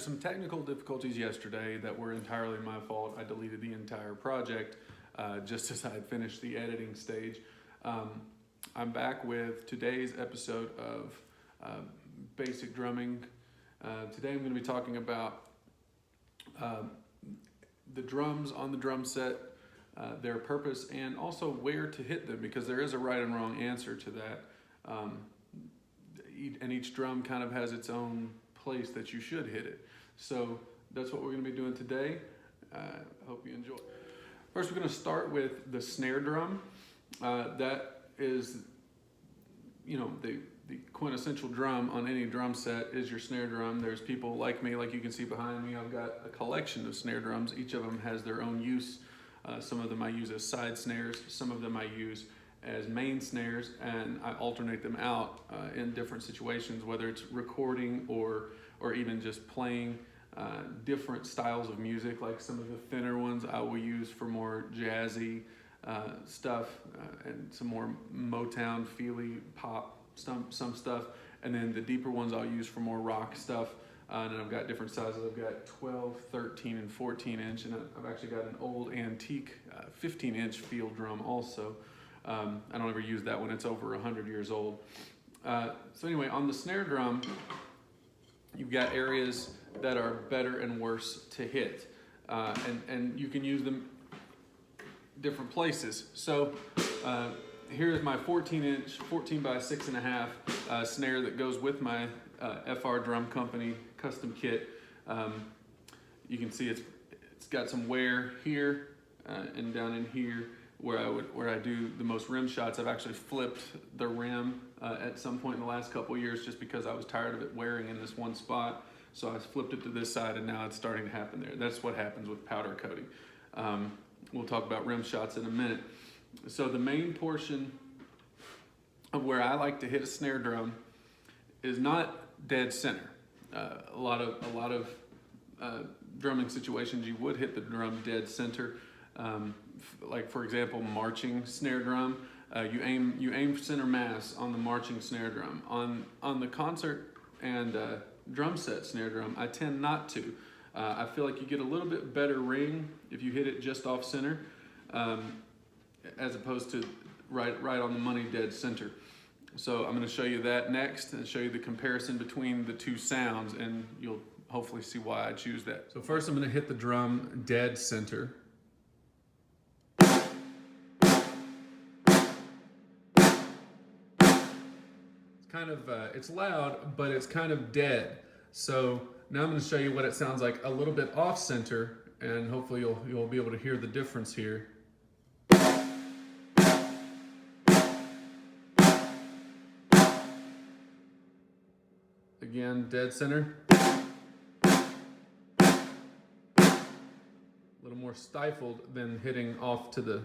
some technical difficulties yesterday that were entirely my fault, I deleted the entire project just as I had finished the editing stage. I'm back with today's episode of Basic Drumming. Today I'm going to be talking about the drums on the drum set, their purpose, and also where to hit them, because there is a right and wrong answer to that. And each drum kind of has its own place that you should hit it. So that's what we're going to be doing today. Hope you enjoy. First, we're going to start with the snare drum. That is, the quintessential drum on any drum set is your snare drum. There's people like me, like you can see behind me. I've got a collection of snare drums. Each of them has their own use. Some of them I use as side snares. Some of them I use as main snares, and I alternate them out in different situations, whether it's recording or even just playing different styles of music. Like some of the thinner ones I will use for more jazzy stuff, and some more Motown feely pop some stuff, and then the deeper ones I'll use for more rock stuff. And I've got different sizes. I've got 12, 13, and 14 inch, and I've actually got an old antique 15 inch field drum also. I don't ever use that when it's over 100 years old. So anyway, on the snare drum, you've got areas that are better and worse to hit. And you can use them different places. So here's my 14 inch, 14 by 6.5 snare that goes with my FR Drum Company custom kit. You can see it's got some wear here and down in here where I do the most rim shots. I've actually flipped the rim at some point in the last couple of years just because I was tired of it wearing in this one spot. So I flipped it to this side, and now it's starting to happen there. That's what happens with powder coating. We'll talk about rim shots in a minute. So the main portion of where I like to hit a snare drum is not dead center. A lot of drumming situations you would hit the drum dead center. Like for example, marching snare drum, you aim center mass on the marching snare drum. On the concert and drum set snare drum, I tend not to. I feel like you get a little bit better ring if you hit it just off center, as opposed to right on the money dead center. So I'm going to show you that next and show you the comparison between the two sounds, and you'll hopefully see why I choose that. So first I'm going to hit the drum dead center. It's loud, but it's kind of dead. So now I'm going to show you what it sounds like a little bit off center, and hopefully you'll be able to hear the difference here. Again, dead center. A little more stifled than hitting off to the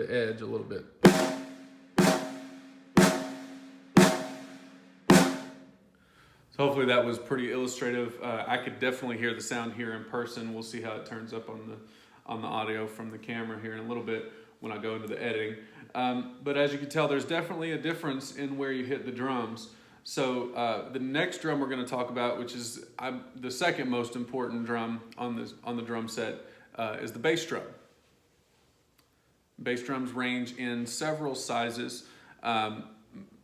edge a little bit. So hopefully that was pretty illustrative. I could definitely hear the sound here in person. We'll see how it turns up on the audio from the camera here in a little bit when I go into the editing. But as you can tell, there's definitely a difference in where you hit the drums. So the next drum we're going to talk about, which is the second most important drum on the drum set, is the bass drum. Bass drums range in several sizes. I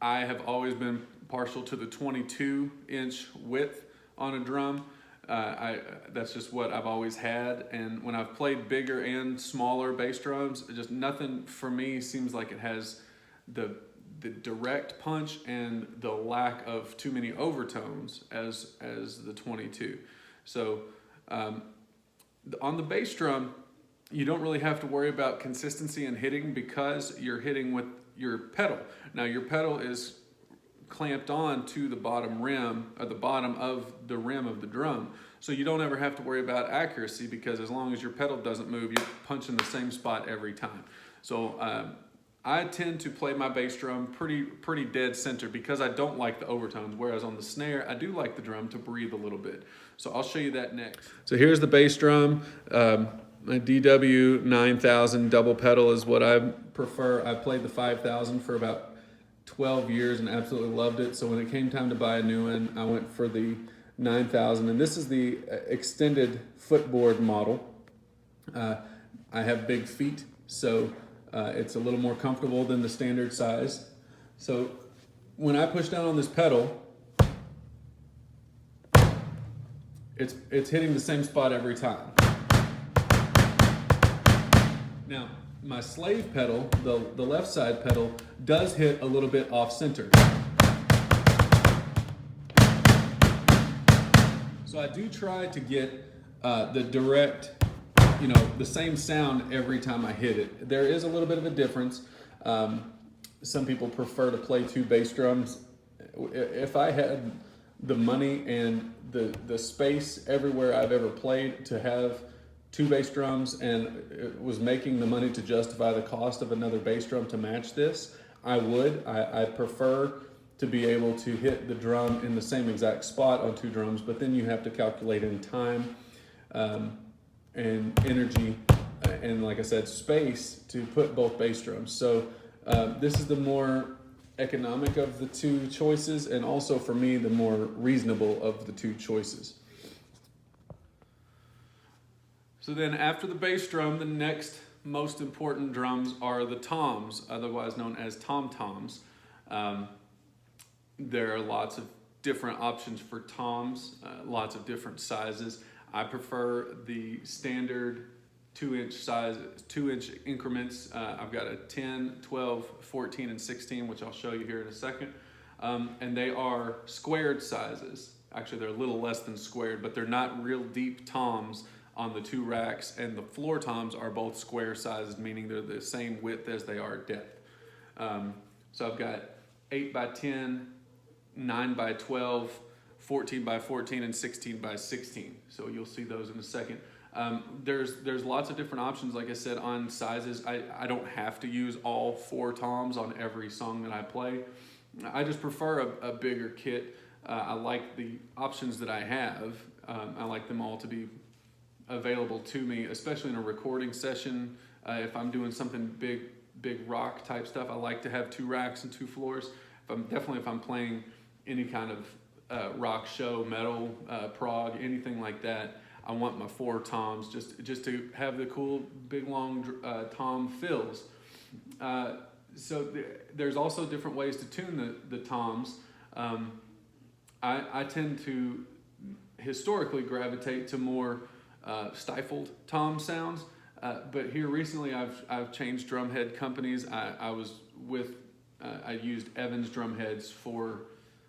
have always been partial to the 22-inch width on a drum. That's just what I've always had, and when I've played bigger and smaller bass drums, just nothing for me seems like it has the direct punch and the lack of too many overtones as the 22. So on the bass drum, you don't really have to worry about consistency in hitting because you're hitting with your pedal. Now your pedal is clamped on to the bottom rim, or the bottom of the rim of the drum. So you don't ever have to worry about accuracy, because as long as your pedal doesn't move, you're punching the same spot every time. So I tend to play my bass drum pretty dead center because I don't like the overtones, whereas on the snare, I do like the drum to breathe a little bit. So I'll show you that next. So here's the bass drum. My DW 9000 double pedal is what I prefer. I played the 5000 for about 12 years and absolutely loved it. So when it came time to buy a new one, I went for the 9000, and this is the extended footboard model. I have big feet, so it's a little more comfortable than the standard size. So when I push down on this pedal, it's hitting the same spot every time. Now, my slave pedal, the left side pedal, does hit a little bit off center. So I do try to get the direct, the same sound every time I hit it. There is a little bit of a difference. Some people prefer to play 2 bass drums. If I had the money and the space everywhere I've ever played to have 2 bass drums, and it was making the money to justify the cost of another bass drum to match this, I would. I prefer to be able to hit the drum in the same exact spot on 2 drums, but then you have to calculate in time and energy and, like I said, space to put both bass drums. So this is the more economic of the 2 choices, and also for me the more reasonable of the 2 choices. So then after the bass drum, the next most important drums are the toms, otherwise known as tom-toms. There are lots of different options for toms, lots of different sizes. I prefer the standard 2-inch size, 2-inch increments. I've got a 10, 12, 14, and 16, which I'll show you here in a second. And they are squared sizes. Actually, they're a little less than squared, but they're not real deep toms on the 2 racks, and the floor toms are both square sizes, meaning they're the same width as they are depth. So I've got 8 by 10, 9 by 12, 14 by 14, and 16 by 16. So you'll see those in a second. There's lots of different options, like I said, on sizes. I don't have to use all 4 toms on every song that I play. I just prefer a bigger kit. I like the options that I have. I like them all to be available to me, especially in a recording session. If I'm doing something big rock type stuff, I like to have 2 racks and 2 floors. If I'm playing any kind of rock show, metal, prog, anything like that, I want my 4 toms just to have the cool big long tom fills. So there's also different ways to tune the toms. I tend to historically gravitate to more stifled tom sounds, but here recently I've changed drumhead companies. I used Evans drumheads for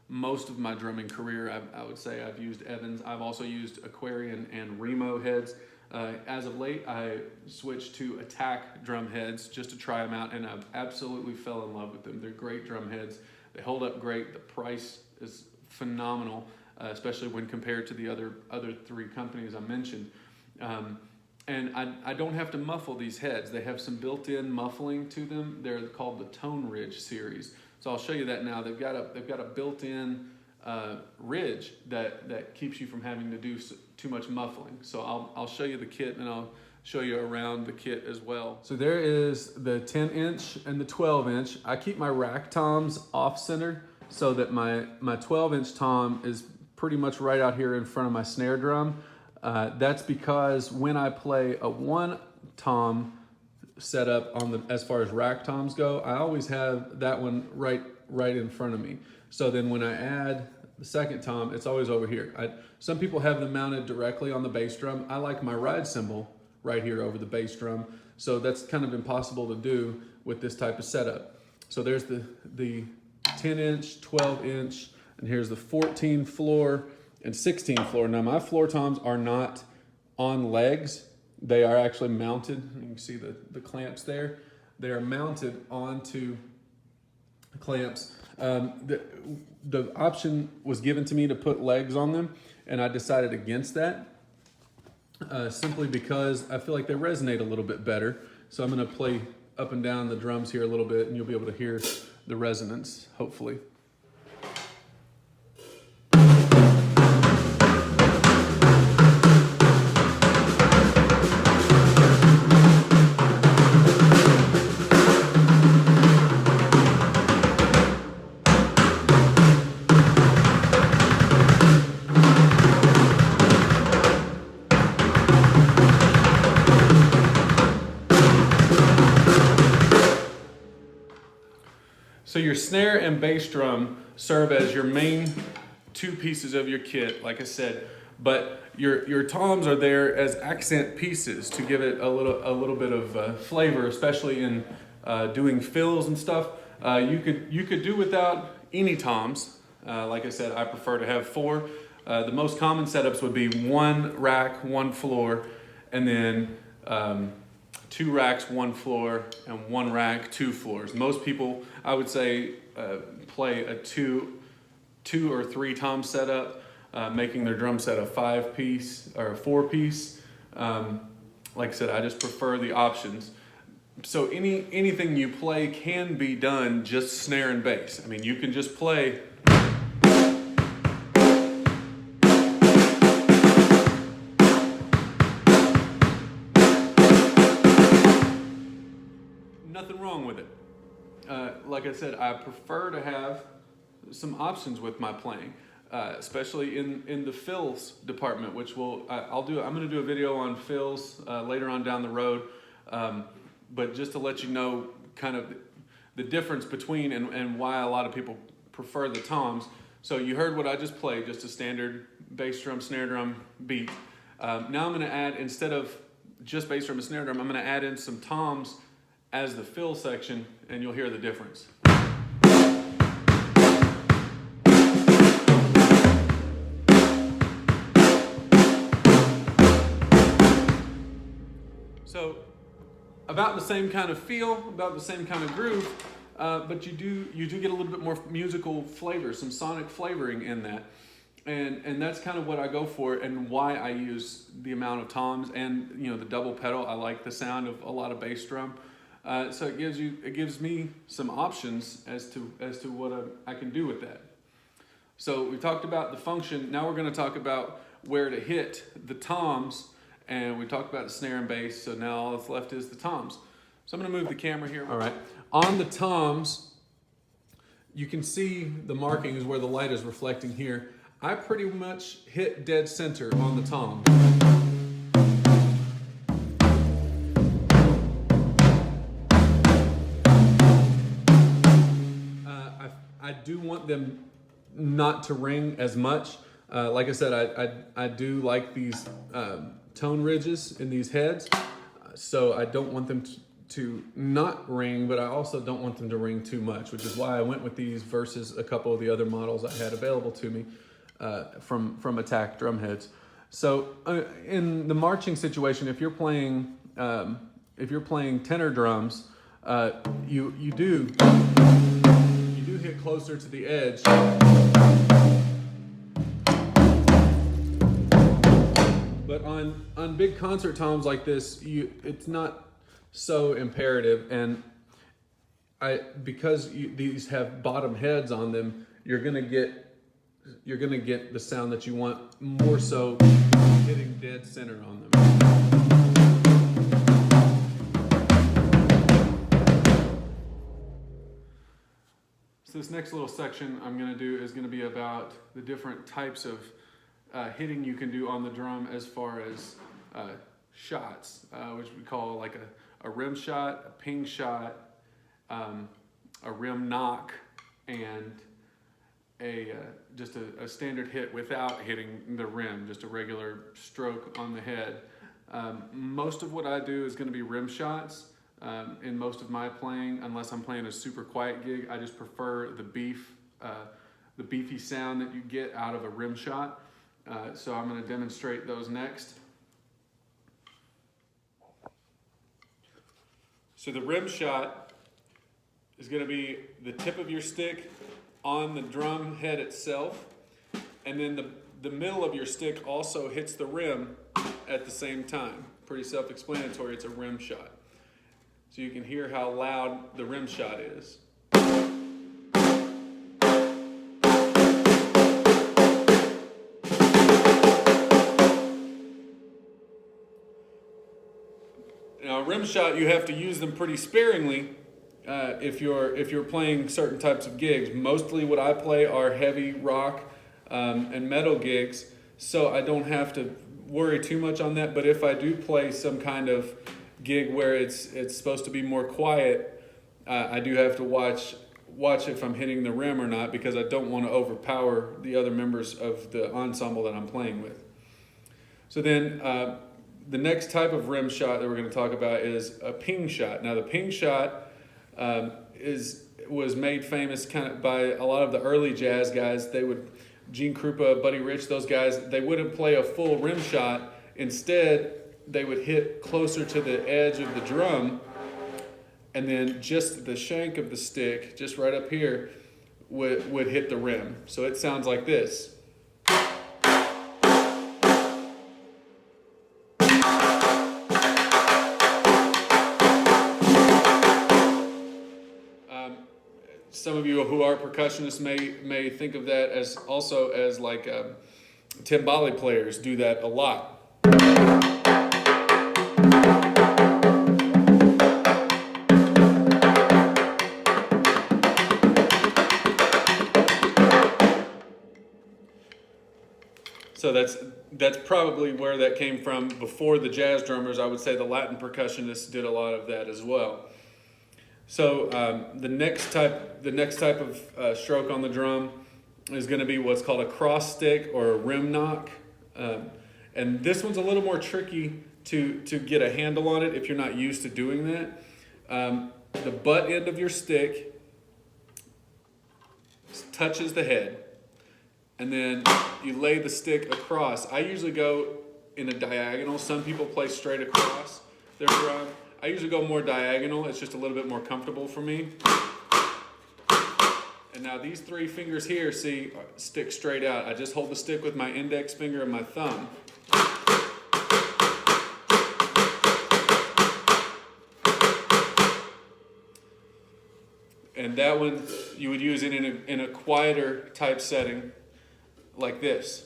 most of my drumming career. I would say I've used Evans. I've also used Aquarian and Remo heads. As of late, I switched to Attack drumheads just to try them out, and I've absolutely fell in love with them. They're great drumheads. They hold up great. The price is phenomenal, especially when compared to the other 3 companies I mentioned. And I don't have to muffle these heads. They have some built-in muffling to them. They're called the Tone Ridge series. So I'll show you that now. They've got a built-in ridge that keeps you from having to do too much muffling. So I'll show you the kit, and I'll show you around the kit as well. So there is the 10-inch and the 12-inch. I keep my rack toms off-center so that my 12-inch tom is pretty much right out here in front of my snare drum. That's because when I play a 1 tom setup as far as rack toms go, I always have that one right in front of me. So then when I add the 2nd tom, it's always over here. Some people have them mounted directly on the bass drum. I like my ride cymbal right here over the bass drum. So that's kind of impossible to do with this type of setup. So there's the 10-inch, 12-inch, and here's the 14 floor and 16 floor. Now my floor toms are not on legs. They are actually mounted. You can see the clamps there. They are mounted onto clamps. The option was given to me to put legs on them, and I decided against that simply because I feel like they resonate a little bit better. So I'm gonna play up and down the drums here a little bit, and you'll be able to hear the resonance, hopefully. your snare and bass drum serve as your main two pieces of your kit, like I said, but your toms are there as accent pieces to give it a little bit of flavor, especially in doing fills and stuff. You could do without any toms. Like I said, I prefer to have 4. The most common setups would be 1 rack, 1 floor, and then 2 racks, 1 floor, and 1 rack, 2 floors. Most people, I would say, play a 2 or 3 tom setup, making their drum set a 5-piece or a 4-piece. Like I said, I just prefer the options. So anything you play can be done just snare and bass. I mean, you can just play. Nothing wrong with it. Like I said, I prefer to have some options with my playing, especially in the fills department, which I'm going to do a video on fills later on down the road. But just to let you know kind of the difference between and why a lot of people prefer the toms. So you heard what I just played, just a standard bass drum, snare drum beat. Now I'm going to add, instead of just bass drum and snare drum, I'm going to add in some toms as the fill section, and you'll hear the difference. So about the same kind of feel, about the same kind of groove, but you do get a little bit more musical flavor, some sonic flavoring in that. And that's kind of what I go for and why I use the amount of toms and the double pedal. I like the sound of a lot of bass drum. So it gives me some options as to what I can do with that. So we talked about the function. Now we're going to talk about where to hit the toms, and we talked about the snare and bass. So now all that's left is the toms. So I'm going to move the camera here. All right. On the toms, you can see the markings where the light is reflecting here. I pretty much hit dead center on the toms. I do want them not to ring as much. Like I said, I do like these tone ridges in these heads, so I don't want them to not ring, but I also don't want them to ring too much, which is why I went with these versus a couple of the other models I had available to me from Attack Drumheads. So in the marching situation, if you're playing tenor drums, you do hit closer to the edge. But on big concert toms like this, it's not so imperative, and because these have bottom heads on them, you're gonna get the sound that you want, more so hitting dead center on them. So this next little section I'm going to do is going to be about the different types of hitting you can do on the drum as far as shots, which we call like a rim shot, a ping shot, a rim knock, and just a standard hit without hitting the rim, just a regular stroke on the head. Most of what I do is going to be rim shots. In most of my playing, unless I'm playing a super quiet gig, I just prefer the beefy sound that you get out of a rim shot. So I'm going to demonstrate those next. So the rim shot is going to be the tip of your stick on the drum head itself, and then the middle of your stick also hits the rim at the same time. Pretty self-explanatory, it's a rim shot. So you can hear how loud the rim shot is. Now a rim shot, you have to use them pretty sparingly if you're playing certain types of gigs. Mostly what I play are heavy rock and metal gigs, so I don't have to worry too much on that. But if I do play some kind of gig where it's supposed to be more quiet, I do have to watch watch if I'm hitting the rim or not, because I don't want to overpower the other members of the ensemble that I'm playing with. So then the next type of rim shot that we're going to talk about is a ping shot. Now the ping shot was made famous kind of by a lot of the early jazz guys. Gene Krupa, Buddy Rich, those guys, they wouldn't play a full rim shot. Instead, they would hit closer to the edge of the drum, and then just the shank of the stick, just right up here, would hit the rim. So it sounds like this. Some of you who are percussionists may think of that as also as like timbale players do that a lot. So that's probably where that came from. Before the jazz drummers, I would say the Latin percussionists did a lot of that as well. So the next type of stroke on the drum is going to be what's called a cross stick or a rim knock, and this one's a little more tricky to get a handle on it if you're not used to doing that. The butt end of your stick touches the head, and then you lay the stick across. I usually go in a diagonal. Some people play straight across their drum. I usually go more diagonal. It's just a little bit more comfortable for me. And now these three fingers here, see, stick straight out. I just hold the stick with my index finger and my thumb. And that one you would use it in a quieter type setting like this.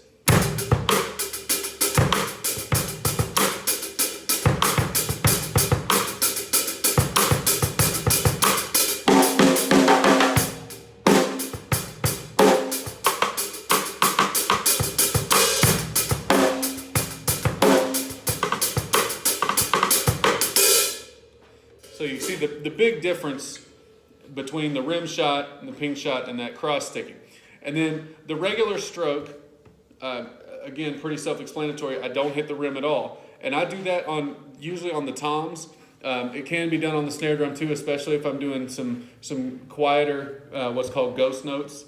So you see the big difference between the rim shot and the ping shot and that cross sticking. And then the regular stroke, again, pretty self-explanatory. I don't hit the rim at all. And I do that usually on the toms. It can be done on the snare drum too, especially if I'm doing some quieter, what's called ghost notes,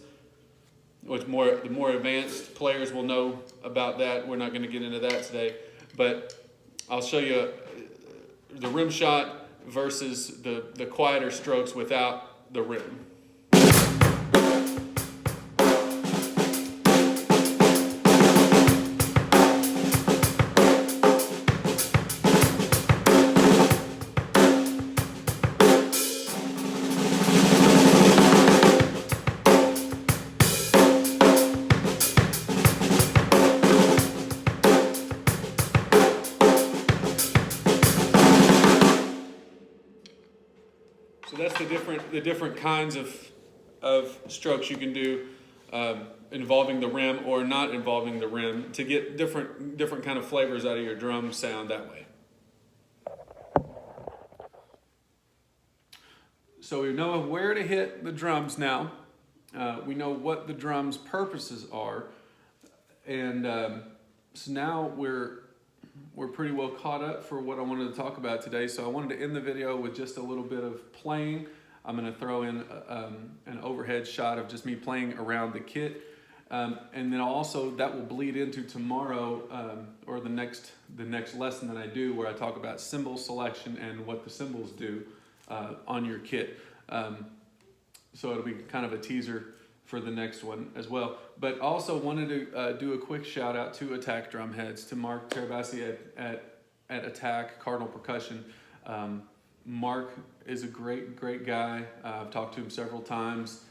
which the more advanced players will know about that. We're not going to get into that today. But I'll show you the rim shot versus the quieter strokes without the rim. So that's the different kinds of strokes you can do involving the rim or not involving the rim to get different kind of flavors out of your drum sound that way. So we know where to hit the drums now. We know what the drum's purposes are, and so now we're pretty well caught up for what I wanted to talk about today. So I wanted to end the video with just a little bit of playing. I'm going to throw in an overhead shot of just me playing around the kit. And then also that will bleed into tomorrow or the next lesson that I do, where I talk about cymbal selection and what the cymbals do on your kit. So it'll be kind of a teaser for the next one as well. But also wanted to do a quick shout out to Attack Drumheads, to Mark Terabassi at Attack Cardinal Percussion. Mark is a great guy. I've talked to him several times.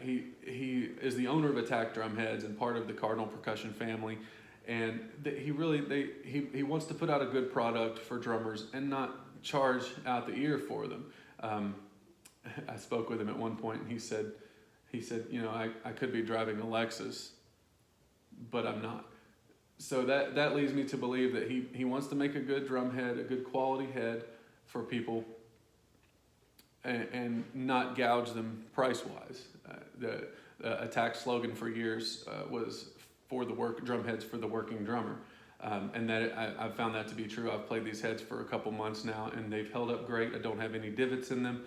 He is the owner of Attack Drumheads and part of the Cardinal Percussion family. And he wants to put out a good product for drummers and not charge out the ear for them. I spoke with him at one point, and he said, you know, I could be driving a Lexus, but I'm not. So that leads me to believe that he wants to make a good drum head, a good quality head for people. and not gouge them price-wise. The attack slogan for years was for the drumheads for the working drummer. And that I've found that to be true. I've played these heads for a couple months now, and they've held up great. I don't have any divots in them.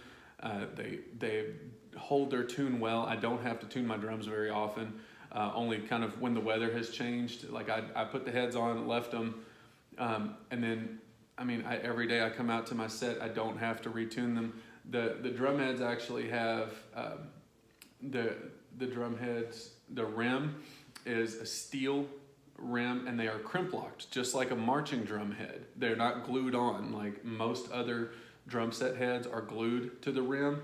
They hold their tune well. I don't have to tune my drums very often. Only kind of when the weather has changed. Like I put the heads on, left them, and then every day I come out to my set. I don't have to retune them. The drum heads actually have the drum heads. The rim is a steel rim, and they are crimp locked, just like a marching drum head. They're not glued on like most other drum set heads are glued to the rim.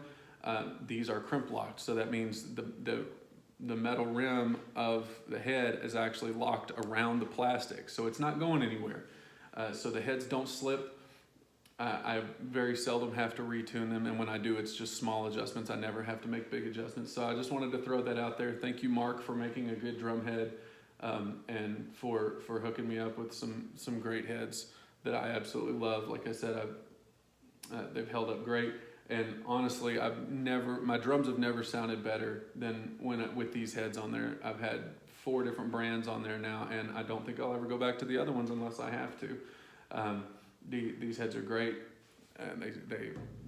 These are crimp locked, so that means the metal rim of the head is actually locked around the plastic, so it's not going anywhere. So the heads don't slip. I very seldom have to retune them, and when I do, it's just small adjustments. I never have to make big adjustments. So I just wanted to throw that out there. Thank you, Mark, for making a good drum head, and for hooking me up with some great heads that I absolutely love. Like I said, they've held up great, and honestly, my drums have never sounded better than with these heads on there. I've had 4 different brands on there now, and I don't think I'll ever go back to the other ones unless I have to. These heads are great, and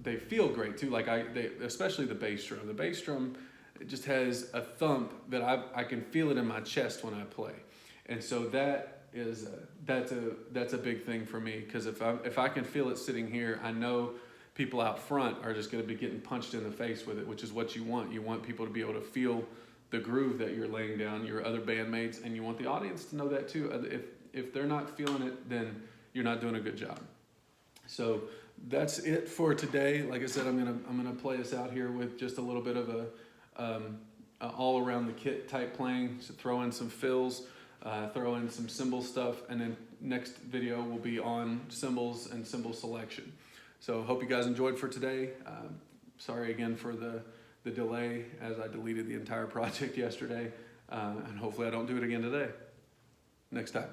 they feel great too. Like especially the bass drum. The bass drum, it just has a thump that I can feel it in my chest when I play, and so that's a big thing for me, because if I can feel it sitting here, I know people out front are just going to be getting punched in the face with it, which is what you want. You want people to be able to feel the groove that you're laying down, your other bandmates, and you want the audience to know that too. If they're not feeling it, then you're not doing a good job. So that's it for today. Like I said, I'm gonna play us out here with just a little bit of a all around the kit type playing. So throw in some fills, throw in some cymbal stuff, and then next video will be on cymbals and cymbal selection. So hope you guys enjoyed for today. Sorry again for the delay, as I deleted the entire project yesterday, and hopefully I don't do it again today. Next time.